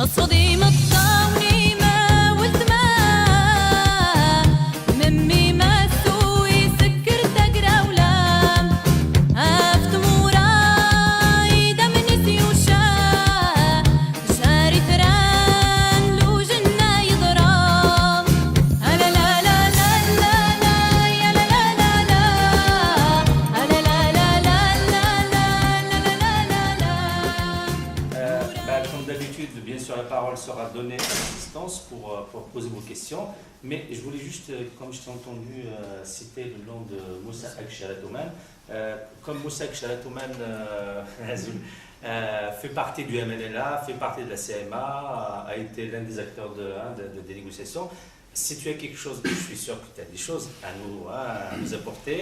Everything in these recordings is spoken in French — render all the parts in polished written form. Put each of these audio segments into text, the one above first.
الصديم الطاوني ما والتمام ممي ما سوي سكر تقرا ولام هفت موراي دم نسيوشا شاري تران لو جنة يضرام لا لا لا لا لا لا يا لا لا لا لا لا لا لا لا لا لا لا لا. Comme d'habitude, bien sûr, la parole sera donnée à l'assistance pour poser vos questions. Mais je voulais juste, comme je t'ai entendu citer le nom de Moussa Ag-Chalatouman, comme Moussa Ag-Chalatouman fait partie du MNLA, fait partie de la CMA, a été l'un des acteurs des négociations. Si tu as quelque chose, je suis sûr que tu as des choses à nous apporter,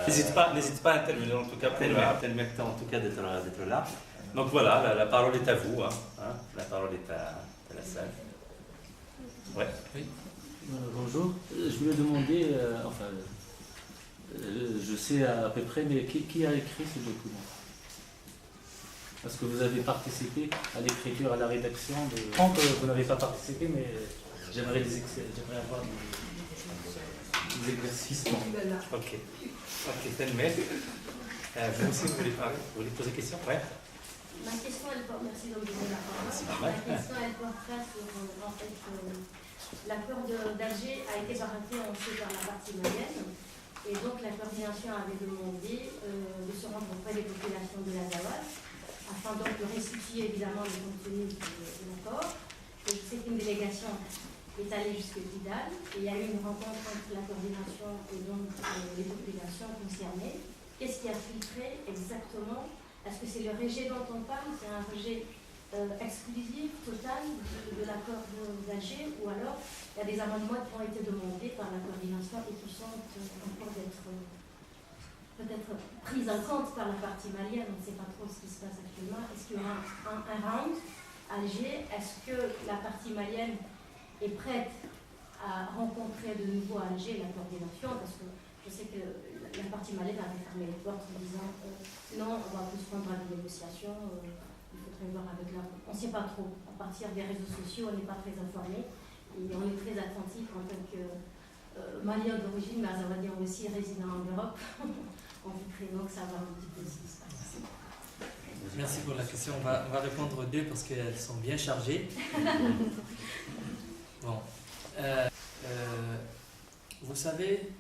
n'hésite pas à intervenir, en tout cas, permettre en tout cas d'être là. Donc voilà, la parole est à vous, la parole est à la salle. Ouais. Oui. Bonjour, je voulais demander, je sais à peu près, mais qui a écrit ce document? Parce que vous avez participé à l'écriture, à la rédaction de... Je pense que vous n'avez pas participé, mais j'aimerais avoir des exercices. Ok, Telmet. Vous aussi, vous voulez poser une question? Ouais. Ma question, elle porte, merci de me donner la parole. Ma question, elle porterait sur, en fait, l'accord d'Alger a été baraté ensuite par la partie malienne, et donc la coordination avait demandé de se rendre auprès des populations de l'Azawad, afin donc de restituer évidemment le contenu de l'accord. Je sais qu'une délégation est allée jusqu'à Kidal, et il y a eu une rencontre entre la coordination et donc les populations concernées. Qu'est-ce qui a filtré exactement? Est-ce que c'est le rejet dont on parle? C'est un rejet exclusif, total de l'accord d'Alger, ou alors il y a des amendements qui ont été demandés par la coordination et qui sont encore d'être peut-être pris en compte par la partie malienne? On ne sait pas trop ce qui se passe actuellement. Est-ce qu'il y aura un round à Alger? Est-ce que la partie malienne est prête à rencontrer de nouveau à Alger la coordination? Parce que je sais que la partie malienne avait fermé les portes en disant non, on va plus prendre à des négociations, il faudrait voir avec la... On ne sait pas trop. À partir des réseaux sociaux, on n'est pas très informé et on est très attentif en tant que Malien d'origine, mais Azawadien aussi résident en Europe. On vous craignons que ça va un petit peu ce qui se passe. Merci pour la question. On va répondre aux deux parce qu'elles sont bien chargées. Bon. Vous savez,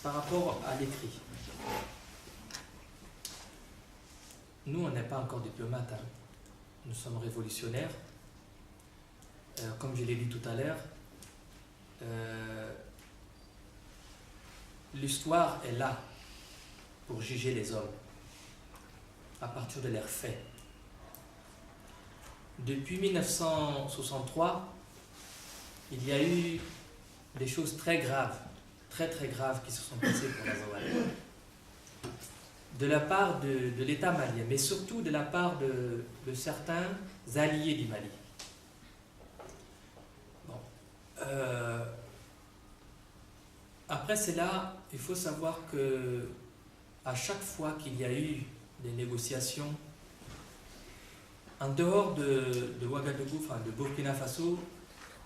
par rapport à l'écrit, nous, on n'est pas encore diplomates. Nous sommes révolutionnaires. Comme je l'ai dit tout à l'heure, l'histoire est là pour juger les hommes à partir de leurs faits. Depuis 1963, il y a eu des choses très graves, très graves qui se sont passées pour l'Azawad. De la part de l'État malien, mais surtout de la part de certains alliés du Mali. Bon. Après cela, il faut savoir que à chaque fois qu'il y a eu des négociations, en dehors de Ouagadougou, enfin de Burkina Faso,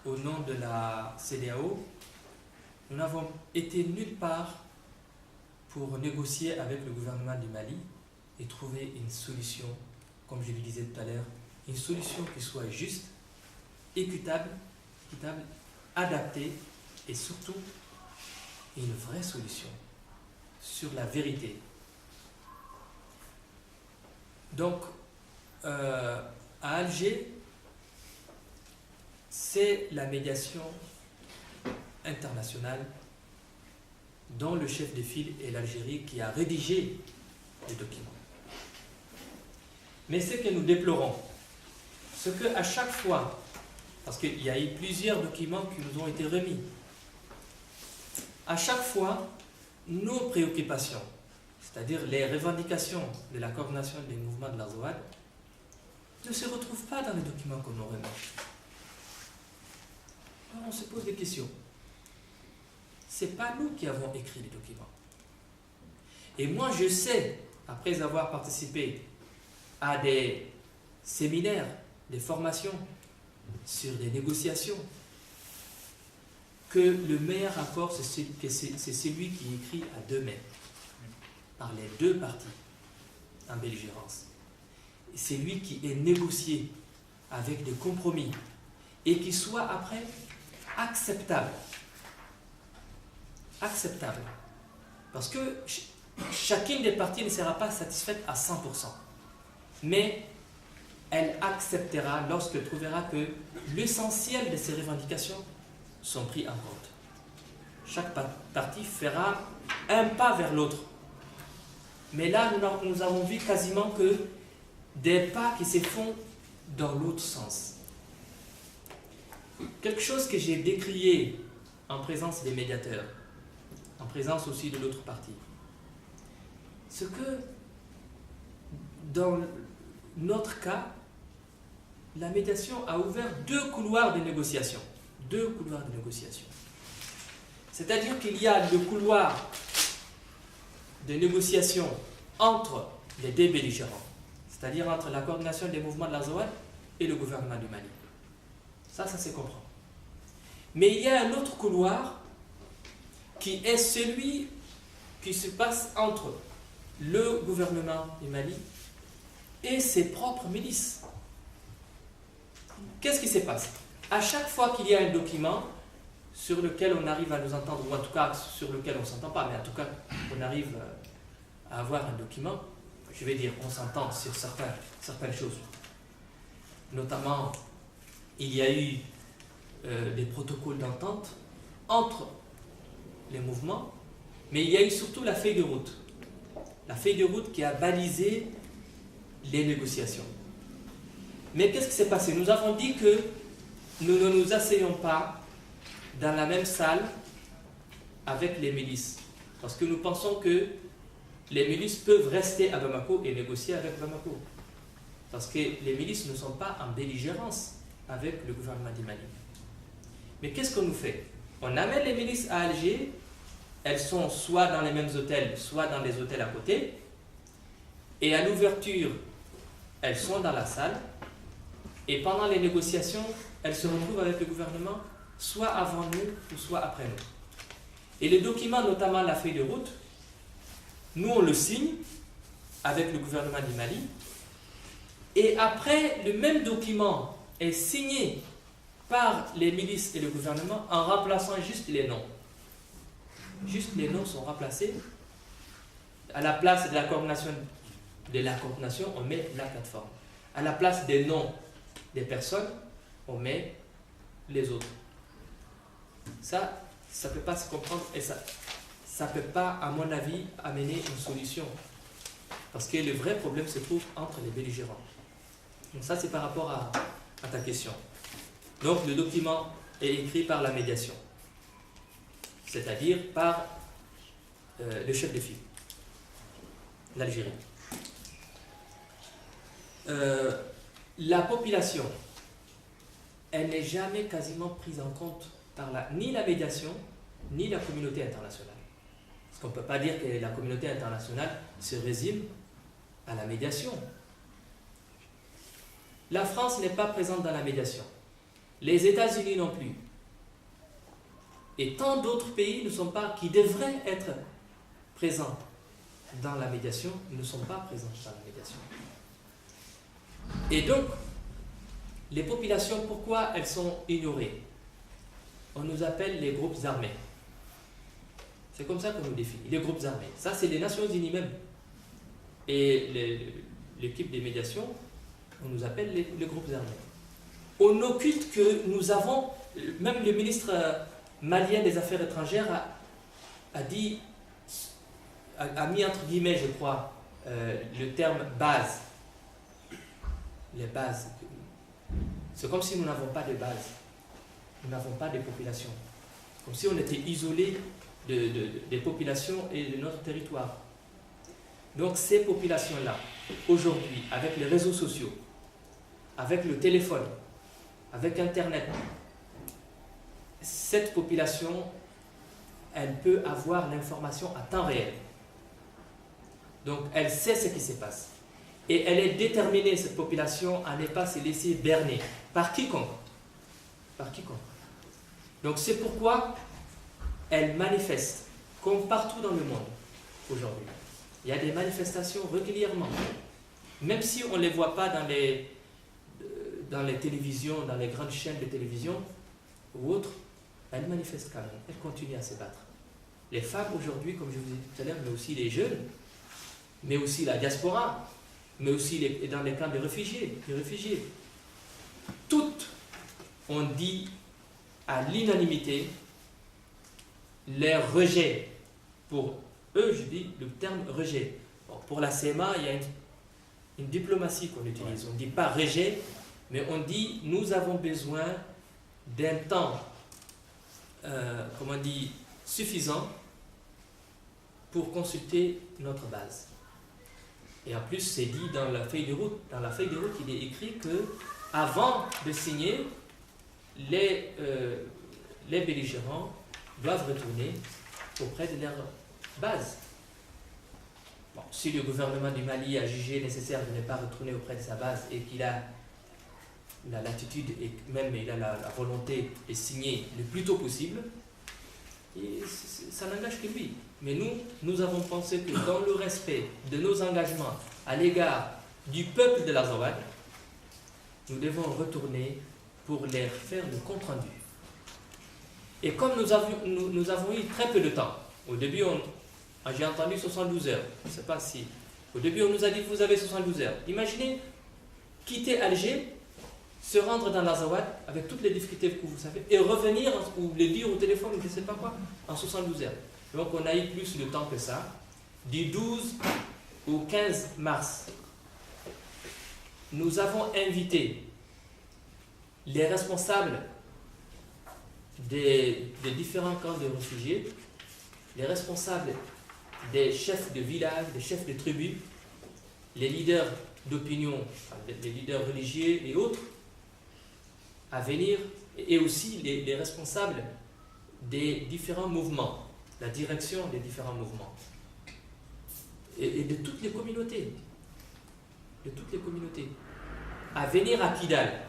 au nom de la CEDEAO, nous n'avons été nulle part pour négocier avec le gouvernement du Mali et trouver une solution, comme je le disais tout à l'heure, une solution qui soit juste, équitable, adaptée et surtout une vraie solution sur la vérité. Donc, à Alger, c'est la médiation internationale dont le chef de file est l'Algérie qui a rédigé les documents. Mais ce que nous déplorons, c'est qu'à chaque fois, parce qu'il y a eu plusieurs documents qui nous ont été remis, à chaque fois, nos préoccupations, c'est-à-dire les revendications de la coordination des mouvements de l'Azawad, ne se retrouvent pas dans les documents qu'on nous remet. Alors on se pose des questions. Ce n'est pas nous qui avons écrit les documents. Et moi, je sais, après avoir participé à des séminaires des formations, sur des négociations, que le meilleur accord, c'est celui qui est écrit à 2 mains, par les 2 parties en belligérance. C'est lui qui est négocié avec des compromis et qui soit après acceptable. Acceptable. Parce que chacune des parties ne sera pas satisfaite à 100%. Mais elle acceptera lorsqu'elle trouvera que l'essentiel de ses revendications sont pris en compte. Chaque partie fera un pas vers l'autre. Mais là, nous avons vu quasiment que des pas qui se font dans l'autre sens. Quelque chose que j'ai décrié en présence des médiateurs, en présence aussi de l'autre partie, c'est que dans notre cas, la médiation a ouvert 2 couloirs de négociation. 2 couloirs de négociation. C'est-à-dire qu'il y a le couloir de négociation entre les 2 belligérants, c'est-à-dire entre la coordination des mouvements de l'Azawad et le gouvernement du Mali. Ça se comprend. Mais il y a un autre couloir qui est celui qui se passe entre le gouvernement du Mali et ses propres milices. Qu'est-ce qui se passe? À chaque fois qu'il y a un document sur lequel on arrive à nous entendre, ou en tout cas sur lequel on ne s'entend pas, mais en tout cas on arrive à avoir un document, je vais dire, on s'entend sur certaines choses. Notamment, il y a eu des protocoles d'entente entre les mouvements, mais il y a eu surtout la feuille de route. La feuille de route qui a balisé les négociations. Mais qu'est-ce qui s'est passé? Nous avons dit que nous ne nous asseyons pas dans la même salle avec les milices. Parce que nous pensons que les milices peuvent rester à Bamako et négocier avec Bamako. Parce que les milices ne sont pas en belligérance avec le gouvernement du Mali. Mais qu'est-ce qu'on nous fait? On amène les milices à Alger, elles sont soit dans les mêmes hôtels, soit dans les hôtels à côté, et à l'ouverture, elles sont dans la salle, et pendant les négociations, elles se retrouvent avec le gouvernement, soit avant nous, ou soit après nous. Et les documents, notamment la feuille de route, nous on le signe avec le gouvernement du Mali, et après, le même document est signé par les milices et le gouvernement en remplaçant juste les noms. Juste les noms sont remplacés. À la place de la coordination, on met la plateforme. À la place des noms des personnes, on met les autres. Ça ne peut pas se comprendre et ça ne peut pas, à mon avis, amener une solution. Parce que le vrai problème se trouve entre les belligérants. Donc ça, c'est par rapport à ta question. Donc, le document est écrit par la médiation, c'est-à-dire par le chef de file, l'Algérie. La population, elle n'est jamais quasiment prise en compte par ni la médiation, ni la communauté internationale. Parce qu'on ne peut pas dire que la communauté internationale se résume à la médiation. La France n'est pas présente dans la médiation. Les États-Unis non plus. Et tant d'autres pays qui devraient être présents dans la médiation ne sont pas présents dans la médiation. Et donc, les populations, pourquoi elles sont ignorées? On nous appelle les groupes armés. C'est comme ça qu'on nous définit, les groupes armés. Ça, c'est les Nations Unies même. Et l'équipe des médiations, on nous appelle les groupes armés. On occulte que nous avons, même le ministre malien des Affaires étrangères a mis entre guillemets, je crois, le terme base. Les bases. C'est comme si nous n'avons pas de base. Nous n'avons pas de population. Comme si on était isolé des populations et de notre territoire. Donc ces populations-là, aujourd'hui, avec les réseaux sociaux, avec le téléphone, avec Internet, cette population, elle peut avoir l'information à temps réel. Donc elle sait ce qui se passe. Et elle est déterminée, cette population, à ne pas se laisser berner par quiconque. Par quiconque. Donc c'est pourquoi elle manifeste, comme partout dans le monde aujourd'hui. Il y a des manifestations régulièrement. Même si on ne les voit pas dans les télévisions, dans les grandes chaînes de télévision ou autres, elles manifestent quand même. Elles continuent à se battre. Les femmes aujourd'hui, comme je vous ai dit tout à l'heure, mais aussi les jeunes, mais aussi la diaspora, mais aussi dans les camps de réfugiés, toutes ont dit à l'unanimité leur rejet. Pour eux, je dis le terme rejet. Bon, pour la CMA, il y a une diplomatie qu'on utilise. On ne dit pas rejet, mais on dit nous avons besoin d'un temps suffisant pour consulter notre base. Et en plus, c'est dit dans la feuille de route. Dans la feuille de route, il est écrit que avant de signer, les belligérants doivent retourner auprès de leur base. Bon, si le gouvernement du Mali a jugé nécessaire de ne pas retourner auprès de sa base et qu'il a la latitude et même il a la volonté de signer le plus tôt possible, et ça n'engage que lui. Mais nous avons pensé que dans le respect de nos engagements à l'égard du peuple de l'Azawad, nous devons retourner pour leur faire le compte-rendu. Et comme nous avons eu très peu de temps, au début, j'ai entendu 72 heures, je ne sais pas si... Au début, on nous a dit que vous avez 72 heures. Imaginez quitter Alger, se rendre dans l'Azawad avec toutes les difficultés que vous savez, et revenir, ou les lire au téléphone, ou je ne sais pas quoi, en 72 heures. Donc on a eu plus de temps que ça. Du 12 au 15 mars, nous avons invité les responsables des différents camps de réfugiés, les responsables des chefs de village, des chefs de tribus, les leaders d'opinion, les leaders religieux et autres, à venir, et aussi les responsables des différents mouvements, la direction des différents mouvements, et de toutes les communautés, à venir à Kidal.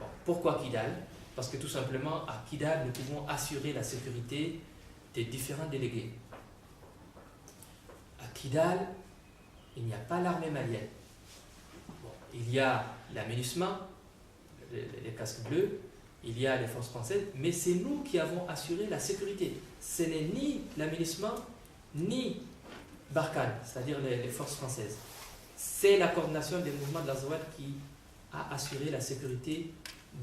Bon, pourquoi Kidal? Parce que tout simplement, à Kidal, nous pouvons assurer la sécurité des différents délégués. À Kidal, il n'y a pas l'armée malienne. Bon, il y a la MINUSMA, les casques bleus, il y a les forces françaises, mais c'est nous qui avons assuré la sécurité. Ce n'est ni la MINUSMA, ni Barkhane, c'est-à-dire les forces françaises. C'est la coordination des mouvements de l'Azawad qui a assuré la sécurité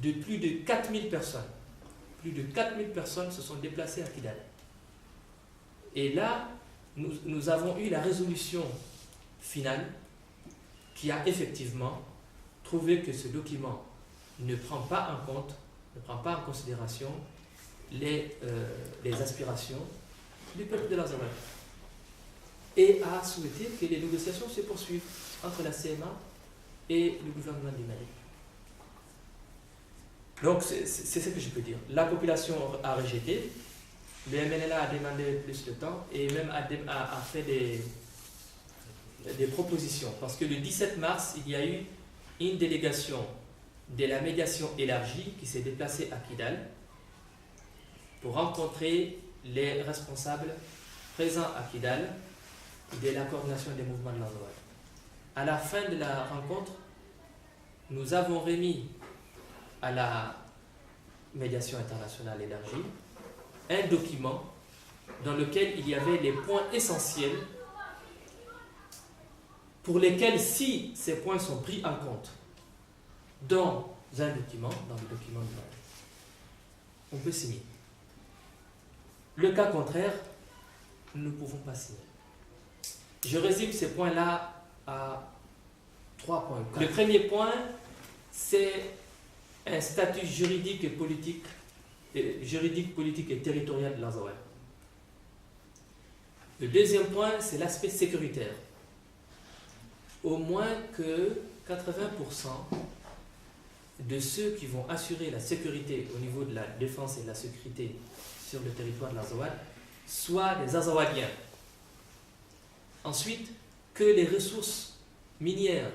de plus de 4000 personnes. Plus de 4000 personnes se sont déplacées à Kidal. Et là, nous avons eu la résolution finale qui a effectivement trouvé que ce document ne prend pas en considération les aspirations du peuple de l'Azawad. Et a souhaité que les négociations se poursuivent entre la CMA et le gouvernement du Mali. Donc c'est ce que je peux dire. La population a rejeté, le MNLA a demandé plus de temps et même a fait des propositions. Parce que le 17 mars, il y a eu une délégation de la médiation élargie qui s'est déplacée à Kidal pour rencontrer les responsables présents à Kidal de la coordination des mouvements de l'Azawad. À la fin de la rencontre, nous avons remis à la médiation internationale élargie un document dans lequel il y avait les points essentiels pour lesquels, si ces points sont pris en compte dans le document du Mali, on peut signer. Le cas contraire, nous ne pouvons pas signer. Je résume ces points-là à 3 points. Le premier point, c'est un statut juridique, politique et territorial de l'Azawad. Le deuxième point, c'est l'aspect sécuritaire. Au moins que 80% de ceux qui vont assurer la sécurité au niveau de la défense et de la sécurité sur le territoire de l'Azawad soient des Azawadiens. Ensuite, que les ressources minières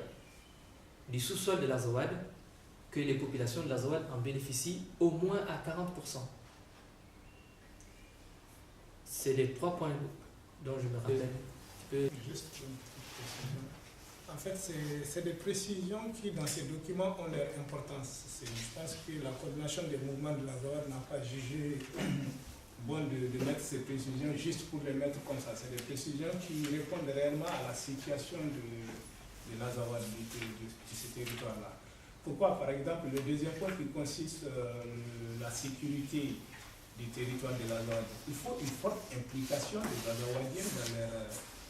du sous-sol de l'Azawad, que les populations de l'Azawad en bénéficient au moins à 40%. C'est les 3 points dont je me rappelle. Juste une petite précision. En fait, c'est des précisions qui, dans ces documents, ont leur importance. Je pense que la coordination des mouvements de l'Azawad n'a pas jugé bon de mettre ces précisions juste pour les mettre comme ça. C'est des précisions qui répondent réellement à la situation de l'Azawad, de ce territoire-là. Pourquoi? Par exemple, le deuxième point qui consiste la sécurité du territoire de l'Azawad. Il faut une forte implication des Azawadiens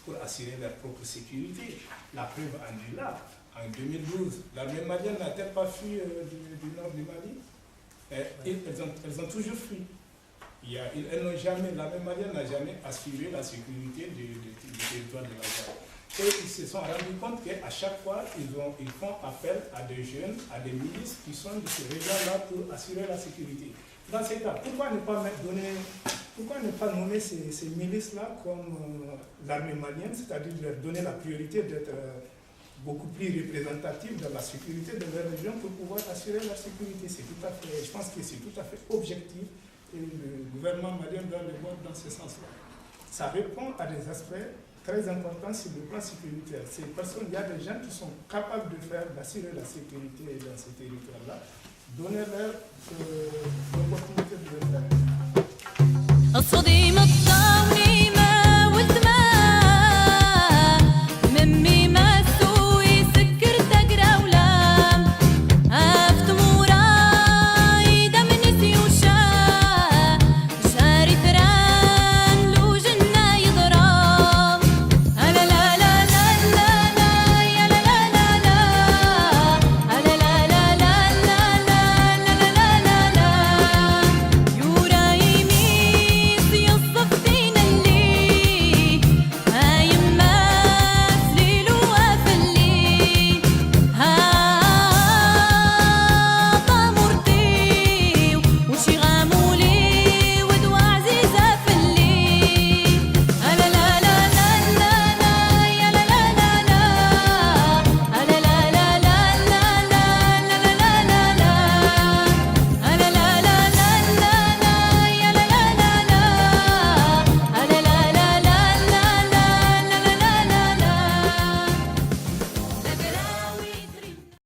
pour assurer leur propre sécurité. La preuve en est là. En 2012, l'armée malienne n'a-t-elle pas fui du nord du Mali? Elles ont toujours fui. L'armée malienne n'a jamais assuré la sécurité du territoire de l'Azawad. Et ils se sont rendus compte qu'à chaque fois, ils font appel à des jeunes, à des milices qui sont de ces régions-là pour assurer la sécurité. Dans ces cas, pourquoi ne pas nommer ces milices-là comme l'armée malienne, c'est-à-dire leur donner la priorité d'être beaucoup plus représentative dans la sécurité de leur région pour pouvoir assurer la sécurité? Je pense que c'est tout à fait objectif et le gouvernement malien doit le voir dans ce sens-là. Ça répond à des aspects très importants sur le plan sécuritaire. Ces personnes, il y a des gens qui sont capables d'assurer la sécurité dans ces territoires-là. Donnez-leur l'opportunité de le faire. الصديم الطاولي